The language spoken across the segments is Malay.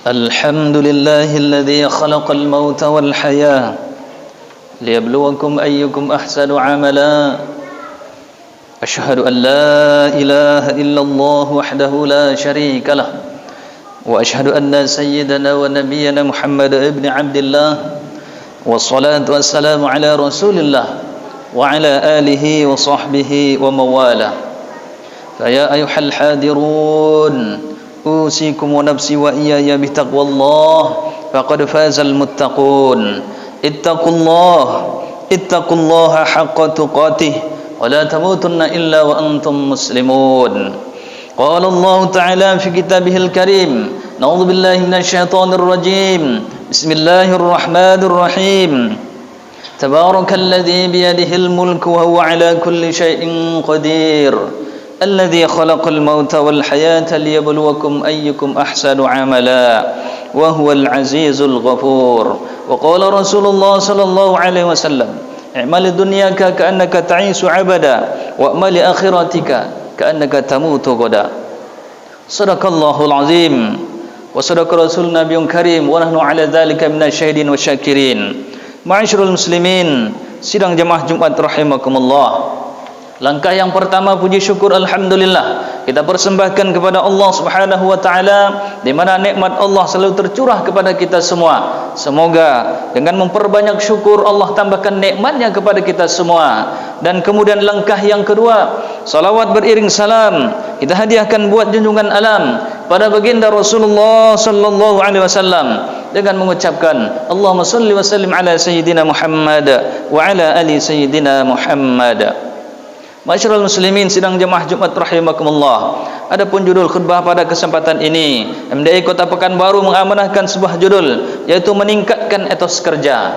الحمد لله الذي خلق الموت والحياة ليبلوكم أيكم أحسن عملا أشهد أن لا إله إلا الله وحده لا شريك له وأشهد أن سيدنا ونبينا محمد ابن عبد الله والصلاة والسلام على رسول الله وعلى آله وصحبه ومواله فيا أيها الحاذرون أوصيكم ونفسي وإياي بتقوى الله فقد فاز المتقون اتقوا الله حق تقاته ولا تموتن إلا وأنتم مسلمون قال الله تعالى في كتابه الكريم نعوذ بالله من الشيطان الرجيم بسم الله الرحمن الرحيم تبارك الذي بيده الملك وهو على كل شيء قدير الذي خلق الموت والحياة ليبلوكم أيكم أحسن عملا وهو العزيز الغفور وقال رسول الله صلى الله عليه وسلم اعمل دنياك كأنك تعيش عبدا وأعمل آخرتك كأنك تموت غدا صدق الله العظيم وصدق رسول النبي الكريم ونحن على ذلك من الشاهدين والشاكرين معاشر المسلمين sidang jemaah Jumat rahimakumullah. Langkah yang pertama puji syukur alhamdulillah kita persembahkan kepada Allah Subhanahu wa taala di mana nikmat Allah selalu tercurah kepada kita semua. Semoga dengan memperbanyak syukur Allah tambahkan nikmatnya kepada kita semua. Dan kemudian langkah yang kedua, salawat beriring salam kita hadiahkan buat junjungan alam pada baginda Rasulullah sallallahu alaihi wasallam dengan mengucapkan Allahumma shalli wa sallim ala sayyidina Muhammad wa ala ali sayyidina Muhammad. Masyarul muslimin sidang jemaah Jumat rahimakumullah. Adapun judul khutbah pada kesempatan ini, MDI Kota Pekanbaru mengamanahkan sebuah judul yaitu meningkatkan etos kerja.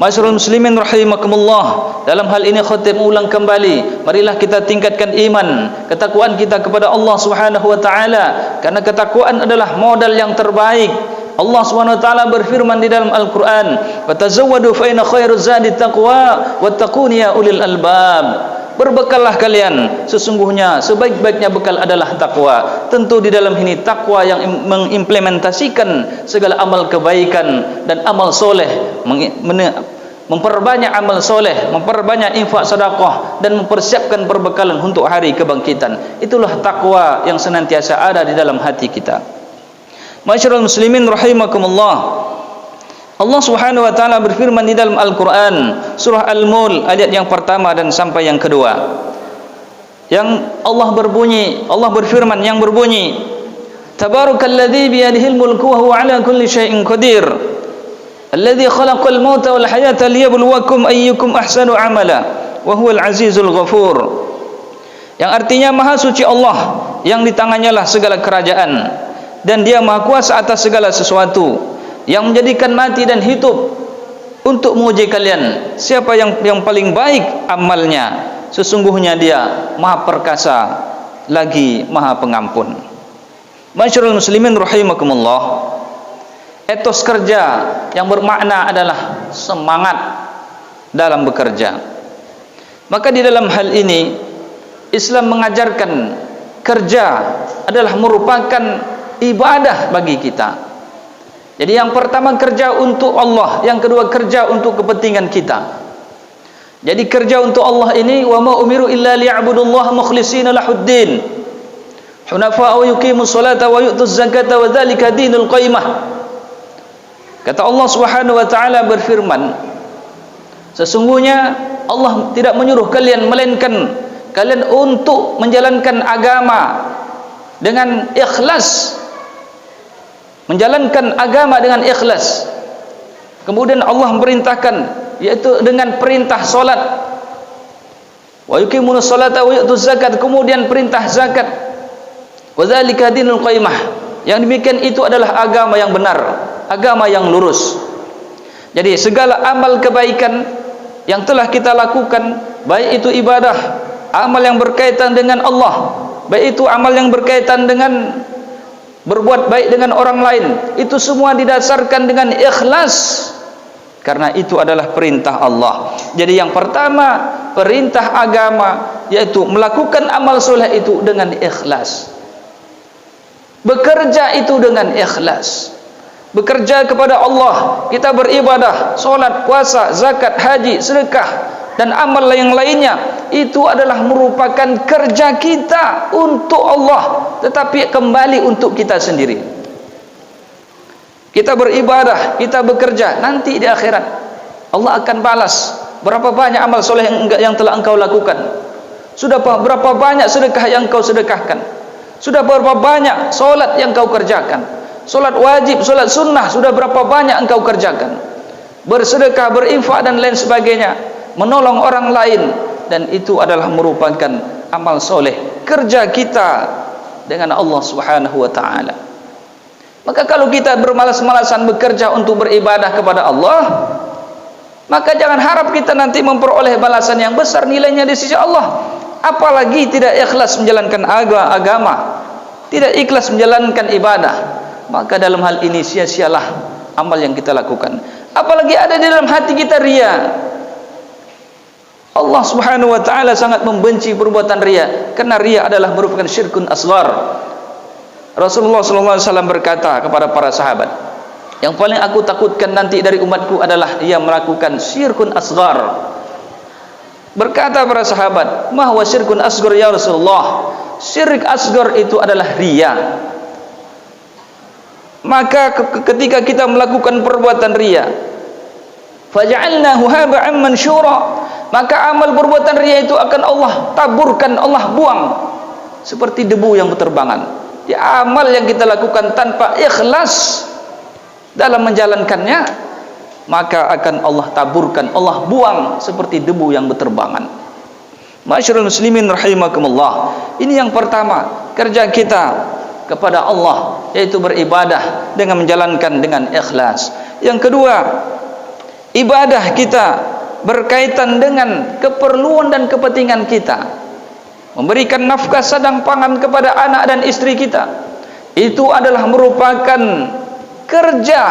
Masyarul muslimin rahimakumullah. Dalam hal ini khatib mengulang kembali, marilah kita tingkatkan iman, ketakwaan kita kepada Allah Subhanahu wa taala karena ketakwaan adalah modal yang terbaik. Allah Subhanahu wa taala berfirman di dalam Al-Qur'an, "Fatazawwadu fa inna khairaz zadi taqwa wattaquni ya ulil albab." Berbekallah kalian, sesungguhnya sebaik-baiknya bekal adalah takwa. Tentu di dalam ini takwa yang mengimplementasikan segala amal kebaikan dan amal soleh, memperbanyak amal soleh, memperbanyak infak sedekah dan mempersiapkan perbekalan untuk hari kebangkitan. Itulah takwa yang senantiasa ada di dalam hati kita. Masyarul muslimin rahimakumullah. Allah Subhanahu wa taala berfirman di dalam Al-Qur'an surah Al-Mulk ayat yang pertama dan sampai yang kedua. Yang Allah berfirman yang berbunyi, Tabarakalladzi biyadihil mulku wa huwa ala kulli syai'in qadir. Alladzi khalaqal mauta wal hayata liyabluwakum ayyukum ahsanu amala wa huwal azizul ghafur. Yang artinya maha suci Allah yang di tangannya lah segala kerajaan dan dia maha kuasa atas segala sesuatu, yang menjadikan mati dan hidup untuk menguji kalian siapa yang paling baik amalnya. Sesungguhnya dia maha perkasa lagi maha pengampun. Masyarul muslimin rahimakumullah. Etos kerja yang bermakna adalah semangat dalam bekerja. Maka di dalam hal ini Islam mengajarkan kerja adalah merupakan ibadah bagi kita. Jadi yang pertama kerja untuk Allah, yang kedua kerja untuk kepentingan kita. Jadi kerja untuk Allah ini wa ma umiru illa liya'budullaha mukhlishina lahuddin hunafa wa yuqimus salata wa yu'tuz zakata wa dzalika dinul qayyimah. Kata Allah Subhanahu wa taala berfirman, sesungguhnya Allah tidak menyuruh kalian melainkan kalian untuk menjalankan agama dengan ikhlas, menjalankan agama dengan ikhlas. Kemudian Allah memerintahkan yaitu dengan perintah solat, wa yuqimus salata wa yu'tuz zakat, kemudian perintah zakat, wa dzalika dinul qayyimah. Yang demikian itu adalah agama yang benar, agama yang lurus. Jadi segala amal kebaikan yang telah kita lakukan, baik itu ibadah, amal yang berkaitan dengan Allah, baik itu amal yang berkaitan dengan berbuat baik dengan orang lain, itu semua didasarkan dengan ikhlas karena itu adalah perintah Allah. Jadi yang pertama perintah agama yaitu melakukan amal soleh itu dengan ikhlas. Bekerja itu dengan ikhlas. Bekerja kepada Allah, kita beribadah, solat, puasa, zakat, haji, sedekah, dan amal yang lainnya. Itu adalah merupakan kerja kita untuk Allah, tetapi kembali untuk kita sendiri. Kita beribadah, kita bekerja, nanti di akhirat Allah akan balas berapa banyak amal soleh yang telah engkau lakukan. Sudah berapa banyak sedekah yang engkau sedekahkan. Sudah berapa banyak solat yang engkau kerjakan. Solat wajib, solat sunnah, sudah berapa banyak engkau kerjakan. Bersedekah, berinfak dan lain sebagainya, menolong orang lain, dan itu adalah merupakan amal soleh, kerja kita dengan Allah Subhanahu wa ta'ala. Maka kalau kita bermalas-malasan bekerja untuk beribadah kepada Allah, maka jangan harap kita nanti memperoleh balasan yang besar nilainya di sisi Allah. Apalagi tidak ikhlas menjalankan agama, tidak ikhlas menjalankan ibadah, maka dalam hal ini sia-sialah amal yang kita lakukan. Apalagi ada di dalam hati kita riya. Allah Subhanahu wa ta'ala sangat membenci perbuatan riya, karena riya adalah merupakan syirkun asghar. Rasulullah SAW berkata kepada para sahabat, yang paling aku takutkan nanti dari umatku adalah ia melakukan syirkun asghar. Berkata para sahabat, ma huwa syirkun asghar ya Rasulullah? Syirik asghar itu adalah riya. Maka ketika kita melakukan perbuatan riya, faja'alnahu haba'an mansyura, maka amal perbuatan riya itu akan Allah taburkan, Allah buang seperti debu yang berterbangan. Di amal yang kita lakukan tanpa ikhlas dalam menjalankannya, maka akan Allah taburkan, Allah buang seperti debu yang berterbangan. Ma'asyiral muslimin rahimakumullah. Ini yang pertama, kerja kita kepada Allah, yaitu beribadah dengan menjalankan dengan ikhlas. Yang kedua, ibadah kita berkaitan dengan keperluan dan kepentingan kita. Memberikan nafkah sadang pangan kepada anak dan istri kita, itu adalah merupakan kerja.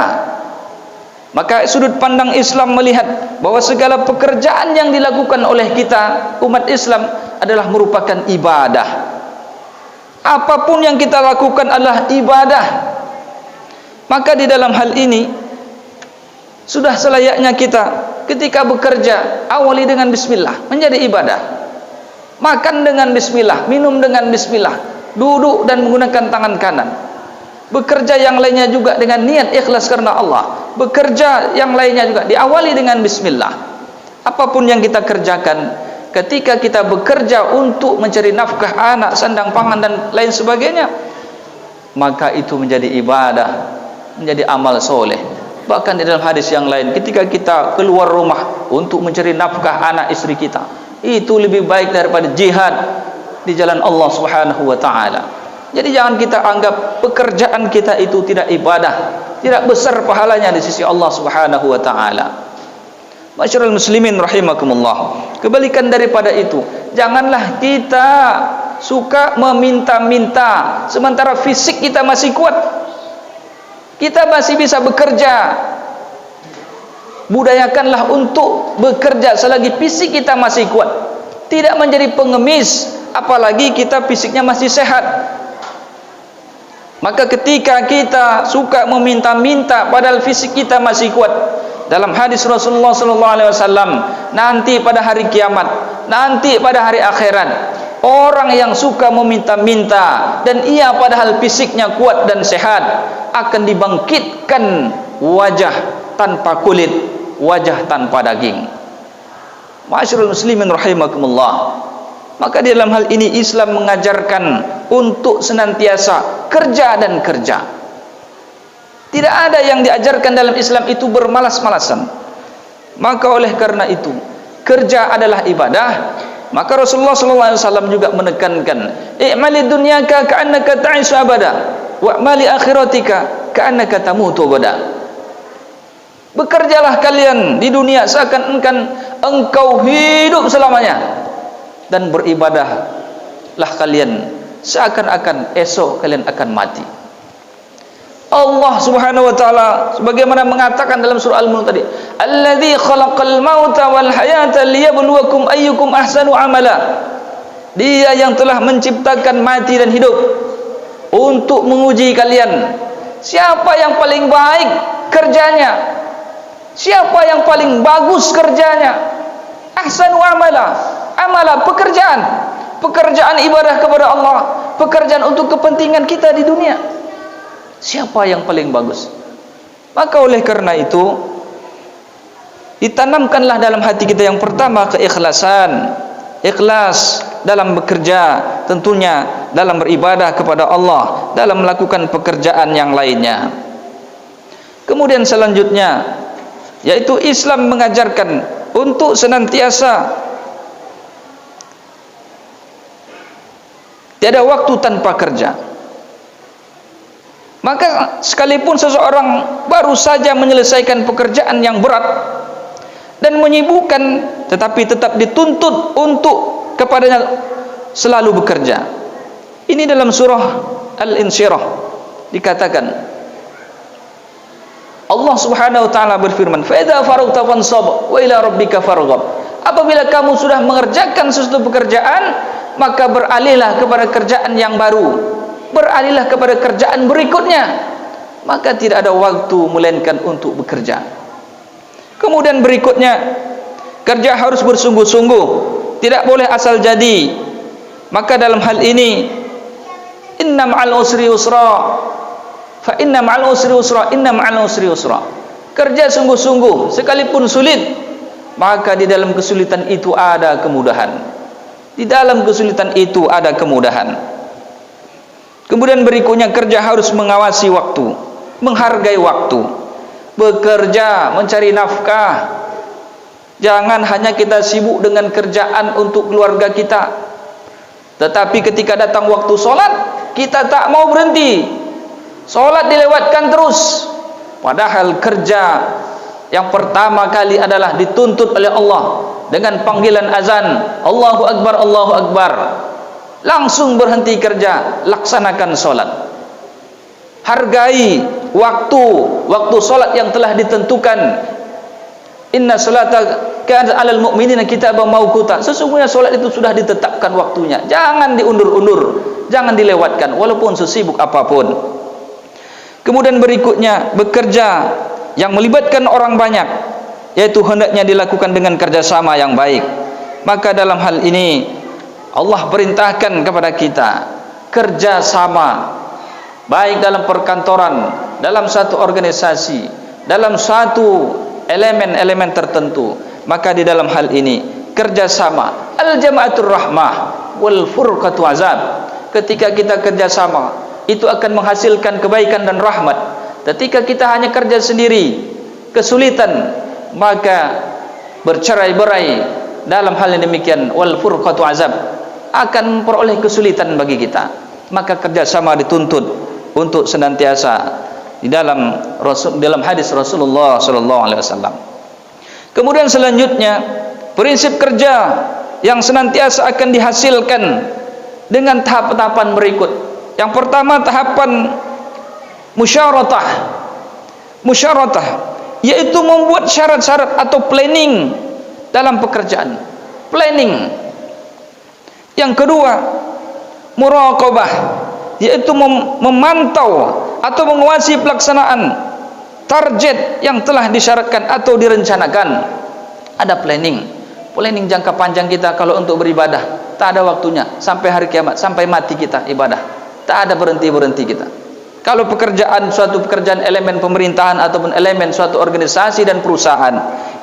Maka sudut pandang Islam melihat bahwa segala pekerjaan yang dilakukan oleh kita umat Islam adalah merupakan ibadah. Apapun yang kita lakukan adalah ibadah. Maka di dalam hal ini sudah selayaknya kita ketika bekerja awali dengan bismillah, menjadi ibadah. Makan dengan bismillah, minum dengan bismillah, duduk dan menggunakan tangan kanan. Bekerja yang lainnya juga dengan niat ikhlas karena Allah. Bekerja yang lainnya juga diawali dengan bismillah. Apapun yang kita kerjakan, ketika kita bekerja untuk mencari nafkah anak, sandang pangan dan lain sebagainya, maka itu menjadi ibadah, menjadi amal soleh. Bahkan di dalam hadis yang lain, ketika kita keluar rumah untuk mencari nafkah anak istri kita, itu lebih baik daripada jihad di jalan Allah Subhanahu wa ta'ala. Jadi jangan kita anggap pekerjaan kita itu tidak ibadah, tidak besar pahalanya di sisi Allah Subhanahu wa ta'ala. Masyarul muslimin rahimakumullah. Kebalikan daripada itu, janganlah kita suka meminta-minta sementara fisik kita masih kuat. Kita masih bisa bekerja. Budayakanlah untuk bekerja selagi fisik kita masih kuat. Tidak menjadi pengemis, apalagi kita fisiknya masih sehat. Maka ketika kita suka meminta-minta padahal fisik kita masih kuat, dalam hadis Rasulullah SAW, nanti pada hari kiamat, nanti pada hari akhirat, orang yang suka meminta-minta dan ia padahal fisiknya kuat dan sehat, akan dibangkitkan wajah tanpa kulit, wajah tanpa daging. Ma'asyiral muslimin rahimakumullah. Maka di dalam hal ini Islam mengajarkan untuk senantiasa kerja dan kerja. Tidak ada yang diajarkan dalam Islam itu bermalas-malasan. Maka oleh karena itu, kerja adalah ibadah. Maka Rasulullah SAW juga menekankan, i'mali dunyaka ka'annaka ta'ishu abada, wa'mali akhiratika ka'annaka tamutu abada. Bekerjalah kalian di dunia seakan-akan engkau hidup selamanya, dan beribadahlah kalian seakan-akan esok kalian akan mati. Allah Subhanahu wa taala sebagaimana mengatakan dalam surah Al-Mulk tadi, "Alladzi khalaqal mauta wal hayata liyabluwakum ayyukum ahsanu amala." Dia yang telah menciptakan mati dan hidup untuk untuk menguji kalian. Siapa yang paling baik kerjanya? Siapa yang paling bagus kerjanya? Ahsanu amala, pekerjaan ibadah kepada Allah, pekerjaan untuk kepentingan kita di dunia. Siapa yang paling bagus? Maka oleh karena itu, ditanamkanlah dalam hati kita yang pertama keikhlasan. Ikhlas dalam bekerja, tentunya dalam beribadah kepada Allah, dalam melakukan pekerjaan yang lainnya. Kemudian selanjutnya, yaitu Islam mengajarkan untuk senantiasa tiada waktu tanpa kerja. Maka sekalipun seseorang baru saja menyelesaikan pekerjaan yang berat dan menyibukkan, tetapi tetap dituntut untuk kepadanya selalu bekerja. Ini dalam surah Al-Insyirah dikatakan, Allah Subhanahu wa taala berfirman, "Fa idza faragta fansab wa ila rabbika farghab." Apabila kamu sudah mengerjakan sesuatu pekerjaan, maka beralihlah kepada kerjaan yang baru, beralihlah kepada kerjaan berikutnya. Maka tidak ada waktu melainkan untuk bekerja. Kemudian berikutnya, kerja harus bersungguh-sungguh, tidak boleh asal jadi. Maka dalam hal ini, inna ma'al usri yusra, fa inna ma'al usri yusra, inna ma'al usri yusra. Kerja sungguh-sungguh sekalipun sulit, maka di dalam kesulitan itu ada kemudahan. Di dalam kesulitan itu ada kemudahan. Kemudian berikutnya, kerja harus mengawasi waktu, menghargai waktu. Bekerja, mencari nafkah. Jangan hanya kita sibuk dengan kerjaan untuk keluarga kita, tetapi ketika datang waktu solat, kita tak mau berhenti. Solat dilewatkan terus. Padahal kerja yang pertama kali adalah dituntut oleh Allah dengan panggilan azan, Allahu Akbar, Allahu Akbar. Langsung berhenti kerja, laksanakan solat. Hargai waktu solat yang telah ditentukan. Inna salata kanat 'alal mu'minina kitaban mawquta. Sesungguhnya solat itu sudah ditetapkan waktunya. Jangan diundur-undur, jangan dilewatkan walaupun sesibuk apapun. Kemudian berikutnya, bekerja yang melibatkan orang banyak, yaitu hendaknya dilakukan dengan kerjasama yang baik. Maka dalam hal ini Allah perintahkan kepada kita kerjasama, baik dalam perkantoran, dalam satu organisasi, dalam satu elemen-elemen tertentu. Maka di dalam hal ini kerjasama, al-jama'atur rahmah wal furqatu azab. Ketika kita kerjasama, itu akan menghasilkan kebaikan dan rahmat. Ketika kita hanya kerja sendiri, kesulitan, maka bercerai-berai. Dalam hal yang demikian, wal furqatu azab, akan memperoleh kesulitan bagi kita. Maka kerjasama dituntut untuk senantiasa di dalam hadis Rasulullah SAW. Kemudian selanjutnya, prinsip kerja yang senantiasa akan dihasilkan dengan tahap-tahapan berikut. Yang pertama, tahapan musyaratah, yaitu membuat syarat-syarat atau planning dalam pekerjaan. Planning. Yang kedua, muraqabah, yaitu memantau atau menguasai pelaksanaan target yang telah disyaratkan atau direncanakan. Ada planning jangka panjang kita. Kalau untuk beribadah, tak ada waktunya sampai hari kiamat, sampai mati kita ibadah, tak ada berhenti kita. Kalau suatu pekerjaan elemen pemerintahan ataupun elemen suatu organisasi dan perusahaan,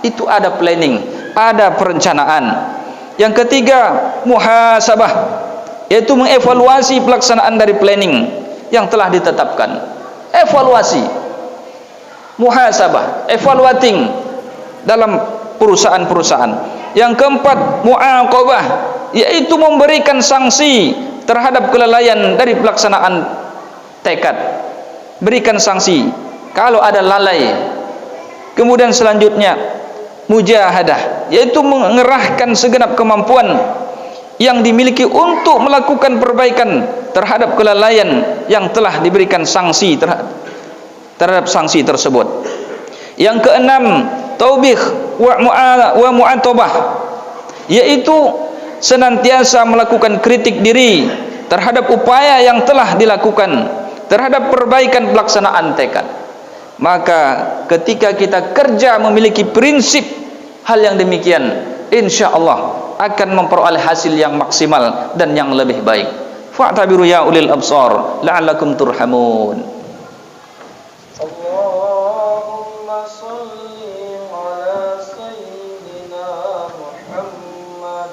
itu ada planning, ada perencanaan. Yang ketiga, muhasabah, yaitu mengevaluasi pelaksanaan dari planning yang telah ditetapkan. Evaluasi, muhasabah, evaluating dalam perusahaan-perusahaan. Yang keempat, muaqabah, yaitu memberikan sanksi terhadap kelalaian dari pelaksanaan tekad. Berikan sanksi kalau ada lalai. Kemudian selanjutnya, mujahadah, yaitu mengerahkan segenap kemampuan yang dimiliki untuk melakukan perbaikan terhadap kelalaian yang telah diberikan sanksi terhadap sanksi tersebut. Yang keenam, taubih wa mu'atabah, yaitu senantiasa melakukan kritik diri terhadap upaya yang telah dilakukan terhadap perbaikan pelaksanaan tekad. Maka ketika kita kerja memiliki prinsip hal yang demikian, insya Allah akan memperoleh hasil yang maksimal dan yang lebih baik. Fa'tabiru ya ulil absar la'allakum turhamun. Allahumma salli ala sayyidina Muhammad.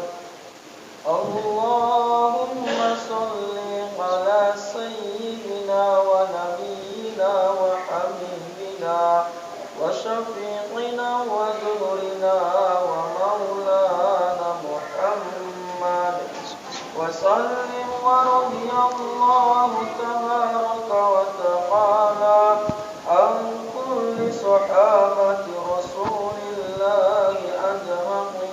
Allahumma salli ala sayyidina wa nabiyyina wa habibina wa syafi'ina wa dhurina wa maulana Muhammad wa sallim wa radiyallahu tabaraka wa ta'ala an kulli sahabati rasulillahi ajma'in.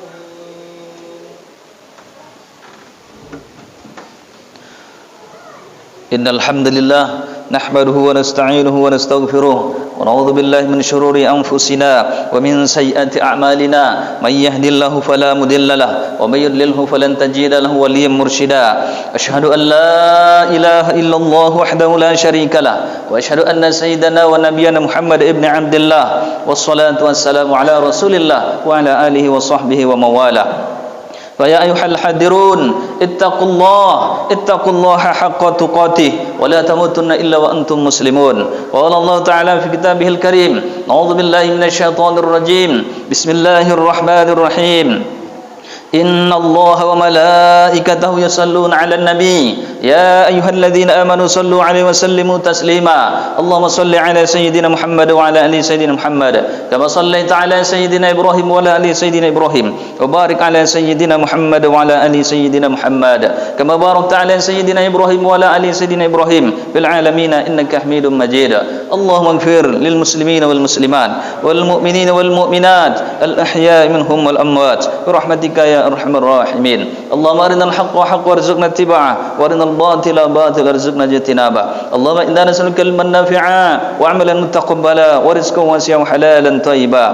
Innal hamdalillah nahmaduhu wa nasta'inuhu wa nastaghfiruh wa na'udzu billahi min shururi anfusina wa min sayyiati a'malina may yahdihillahu fala mudilla lahu wa may yudlilhu falan tajida lahu waliyyan mursyida. Asyhadu an la ilaha illallah wahdahu la syarika lah wa asyhadu anna sayyidana wa nabiyyana Muhammad ibn Abdullah wassalatu wassalamu ala Rasulillah wa ala alihi wa sahbihi wa mawalah. فيا أيها الحاضرون اتقوا الله حق تقاته ولا تموتن إلا وأنتم مسلمون. قال الله تعالى في كتابه الكريم أعوذ بالله من الشيطان الرجيم بسم الله الرحمن الرحيم إن الله وملائكته يصلون على النبي يا أيها الذين آمنوا صلوا عليه وسلموا تسليما اللهم صل على سيدنا محمد وعلى آل سيدنا محمد كما صليت على سيدنا إبراهيم وعلى آل سيدنا إبراهيم وبارك على سيدنا محمد وعلى آل سيدنا محمد كما باركت على سيدنا إبراهيم وعلى آل سيدنا إبراهيم في العالمين إنك حميد مجيد. اللهم اغفر للمسلمين والمسلمات والمؤمنين والمؤمنات الأحياء منهم والأموات برحمتك يا أرحم الراحمين. اللهم أرنا الحق حقا وارزقنا اتباعه وأرنا الباطل باطلا وارزقنا اجتنابه. اللهم إنا نسألك علما نافعا وعملا متقبلا ورزقا واسعا وحلالا طيبا.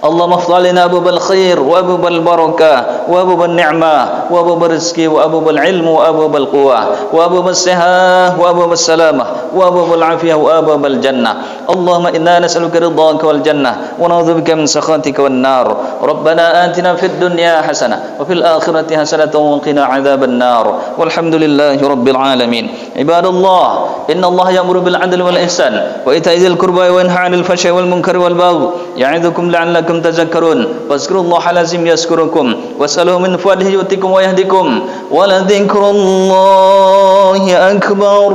اللهم افتح لنا أبواب الخير وأبواب البركة وأبواب النعمة وأبواب الرزق وأبواب العلم وأبواب القوة وأبواب الصحة وأبواب السلامة وأبواب العافية وأبواب الجنة. اللهم إنا نسألك رضاك والجنة ونعوذ بك من سخطك والنار. ربنا آتنا في الدنيا حسنة وفي الآخرة حسنة وقنا عذاب النار والحمد لله رب العالمين. عباد الله إن الله يأمر بالعدل والإحسان وإيتاء ذي القربى وينهى عن الفحشاء والمنكر والبغي يعظكم لعلكم تذكرون واذكروا الله العظيم يذكركم واسألوه من فضله يؤتكم ويهدكم ولذكر الله أكبر.